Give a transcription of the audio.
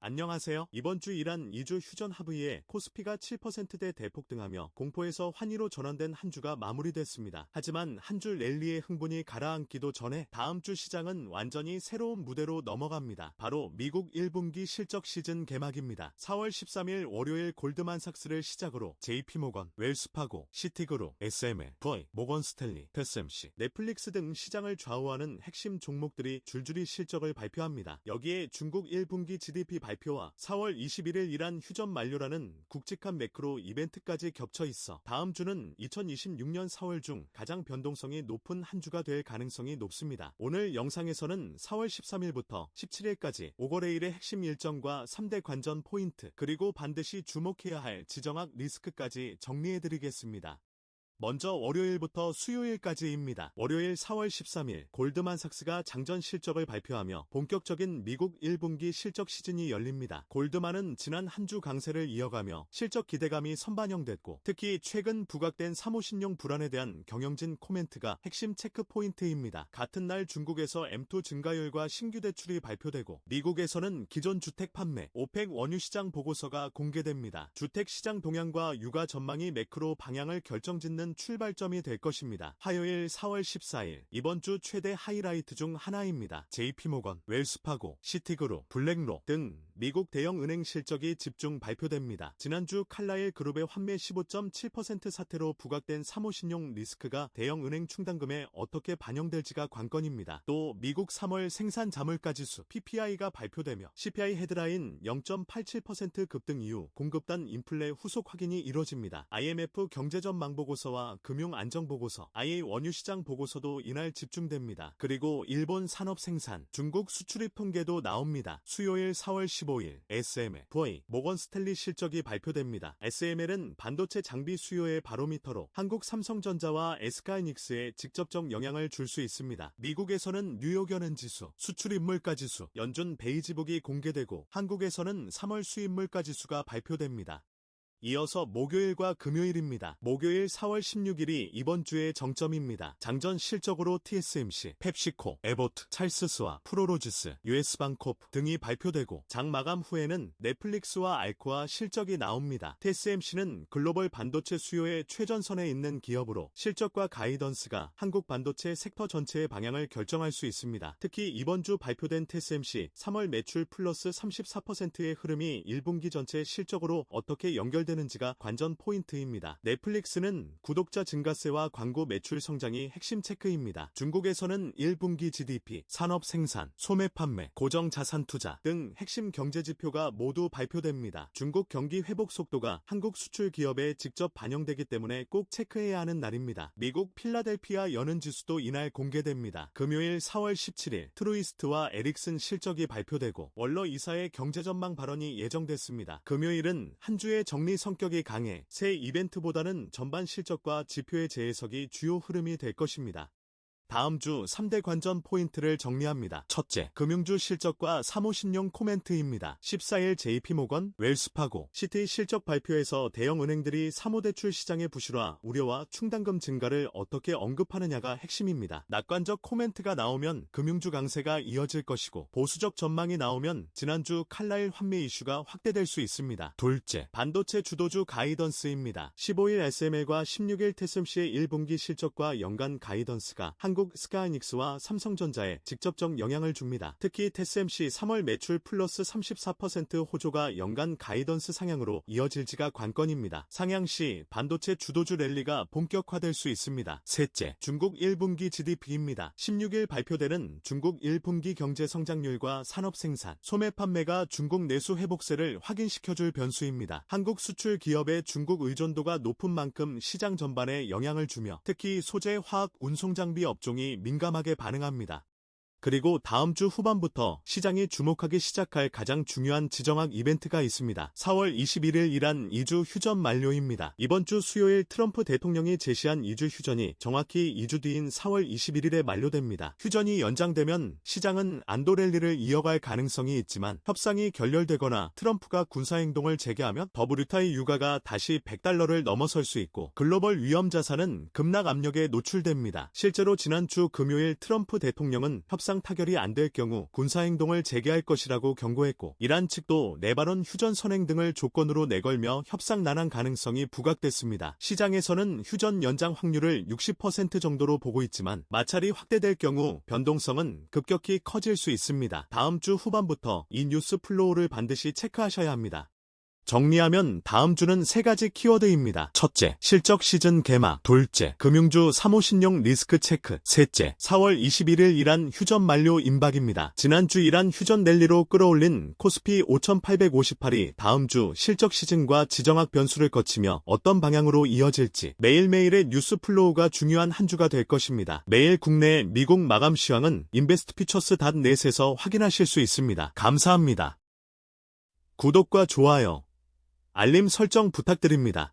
안녕하세요. 이번 주 이란 2주 휴전 하브이에 코스피가 7%대 대폭등하며 공포에서 환희로 전환된 한 주가 마무리됐습니다. 하지만 한 주 랠리의 흥분이 가라앉기도 전에 다음 주 시장은 완전히 새로운 무대로 넘어갑니다. 바로 미국 1분기 실적 시즌 개막입니다. 4월 13일 월요일 골드만삭스를 시작으로 JP모건, 웰스파고, 시티그룹, SML, 모건 스탠리, TSMC, 넷플릭스 등 시장을 좌우하는 핵심 종목들이 줄줄이 실적을 발표합니다. 여기에 중국 1분기 GDP 발표와 4월 21일 이란 휴전 만료라는 굵직한 매크로 이벤트까지 겹쳐 있어 다음 주는 2026년 4월 중 가장 변동성이 높은 한 주가 될 가능성이 높습니다. 오늘 영상에서는 4월 13일부터 17일까지 오거레일의 핵심 일정과 3대 관전 포인트 그리고 반드시 주목해야 할 지정학 리스크까지 정리해드리겠습니다. 먼저 월요일부터 수요일까지입니다. 월요일 4월 13일 골드만삭스가 장전 실적을 발표하며 본격적인 미국 1분기 실적 시즌이 열립니다. 골드만은 지난 한 주 강세를 이어가며 실적 기대감이 선반영됐고 특히 최근 부각된 사모신용 불안에 대한 경영진 코멘트가 핵심 체크 포인트입니다. 같은 날 중국에서 M2 증가율과 신규 대출이 발표되고 미국에서는 기존 주택 판매, 오펙 원유 시장 보고서가 공개됩니다. 주택 시장 동향과 육아 전망이 매크로 방향을 결정짓는 출발점이 될 것입니다. 화요일 4월 14일 이번 주 최대 하이라이트 중 하나입니다. JP모건, 웰스파고, 시티그룹, 블랙록 등 미국 대형 은행 실적이 집중 발표됩니다. 지난주 칼라일 그룹의 환매 15.7% 사태로 부각된 사모신용 리스크가 대형 은행 충당금에 어떻게 반영될지가 관건입니다. 또 미국 3월 생산 자물가지수 PPI가 발표되며 CPI 헤드라인 0.87% 급등 이후 공급단 인플레 후속 확인이 이뤄집니다. IMF 경제전망 보고서와 금융 안정 보고서, IA 원유 시장 보고서도 이날 집중됩니다. 그리고 일본 산업 생산, 중국 수출입 통계도 나옵니다. 수요일 4월 15일 SML, 모건 스탠리 실적이 발표됩니다. SML은 반도체 장비 수요의 바로미터로 한국 삼성전자와 SK하이닉스에 직접적 영향을 줄 수 있습니다. 미국에서는 뉴욕 연은지수, 수출입물가 지수, 연준 베이지북이 공개되고 한국에서는 3월 수입물가 지수가 발표됩니다. 이어서 목요일과 금요일입니다. 목요일 4월 16일이 이번 주의 정점입니다. 장전 실적으로 TSMC, 펩시코, 에보트, 찰스스와 프로로지스, US방코프 등이 발표되고 장 마감 후에는 넷플릭스와 알코아 실적이 나옵니다. TSMC는 글로벌 반도체 수요의 최전선에 있는 기업으로 실적과 가이던스가 한국 반도체 섹터 전체의 방향을 결정할 수 있습니다. 특히 이번 주 발표된 TSMC 3월 매출 플러스 34%의 흐름이 1분기 전체 실적으로 어떻게 되는지가 관전 포인트입니다. 넷플릭스는 구독자 증가세와 광고 매출 성장이 핵심 체크입니다. 중국에서는 1분기 GDP, 산업 생산, 소매 판매, 고정 자산 투자 등 핵심 경제 지표가 모두 발표됩니다. 중국 경기 회복 속도가 한국 수출 기업에 직접 반영되기 때문에 꼭 체크해야 하는 날입니다. 미국 필라델피아 연은지수도 이날 공개됩니다. 금요일 4월 17일 트루이스트와 에릭슨 실적이 발표되고 월러 이사의 경제전망 발언이 예정됐습니다. 금요일은 한 주의 정리 성격이 강해 새 이벤트보다는 전반 실적과 지표의 재해석이 주요 흐름이 될 것입니다. 다음 주 3대 관전 포인트를 정리합니다. 첫째, 금융주 실적과 사모신용 코멘트입니다. 14일 JP모건, 웰스파고, 시티 실적 발표에서 대형 은행들이 사모대출 시장의 부실화, 우려와 충당금 증가를 어떻게 언급하느냐가 핵심입니다. 낙관적 코멘트가 나오면 금융주 강세가 이어질 것이고 보수적 전망이 나오면 지난주 칼라일 환매 이슈가 확대될 수 있습니다. 둘째, 반도체 주도주 가이던스입니다. 15일 SML과 16일 TSMC의 1분기 실적과 연간 가이던스가 한국 SK하이닉스와 삼성전자에 직접적 영향을 줍니다. 특히 TSMC 3월 매출 플러스 34% 호조가 연간 가이던스 상향으로 이어질지가 관건입니다. 상향 시 반도체 주도주 랠리가 본격화될 수 있습니다. 셋째, 중국 1분기 GDP입니다. 16일 발표되는 중국 1분기 경제 성장률과 산업 생산, 소매 판매가 중국 내수 회복세를 확인시켜줄 변수입니다. 한국 수출 기업의 중국 의존도가 높은 만큼 시장 전반에 영향을 주며 특히 소재, 화학, 운송장비 업종이 민감하게 반응합니다. 그리고 다음 주 후반부터 시장이 주목하기 시작할 가장 중요한 지정학 이벤트가 있습니다. 4월 21일 이란 2주 휴전 만료입니다. 이번 주 수요일 트럼프 대통령이 제시한 2주 휴전이 정확히 2주 뒤인 4월 21일에 만료됩니다. 휴전이 연장되면 시장은 안도 랠리를 이어갈 가능성이 있지만 협상이 결렬되거나 트럼프가 군사행동을 재개하면 WTI 유가가 다시 $100를 넘어설 수 있고 글로벌 위험 자산은 급락 압력에 노출됩니다. 실제로 지난주 금요일 트럼프 대통령은 협상 협상 타결이 안 될 경우 군사행동을 재개할 것이라고 경고했고 이란 측도 레바논 휴전 선행 등을 조건으로 내걸며 협상 난항 가능성이 부각됐습니다. 시장에서는 휴전 연장 확률을 60% 정도로 보고 있지만 마찰이 확대될 경우 변동성은 급격히 커질 수 있습니다. 다음 주 후반부터 이 뉴스 플로우를 반드시 체크하셔야 합니다. 정리하면 다음 주는 3가지 키워드입니다. 첫째, 실적 시즌 개막. 둘째, 금융주 사모신용 리스크 체크. 셋째, 4월 21일 이란 휴전 만료 임박입니다. 지난주 이란 휴전 랠리로 끌어올린 코스피 5858이 다음 주 실적 시즌과 지정학 변수를 거치며 어떤 방향으로 이어질지 매일매일의 뉴스 플로우가 중요한 한 주가 될 것입니다. 매일 국내 미국 마감 시황은 investfutures.net에서 확인하실 수 있습니다. 감사합니다. 구독과 좋아요, 알림 설정 부탁드립니다.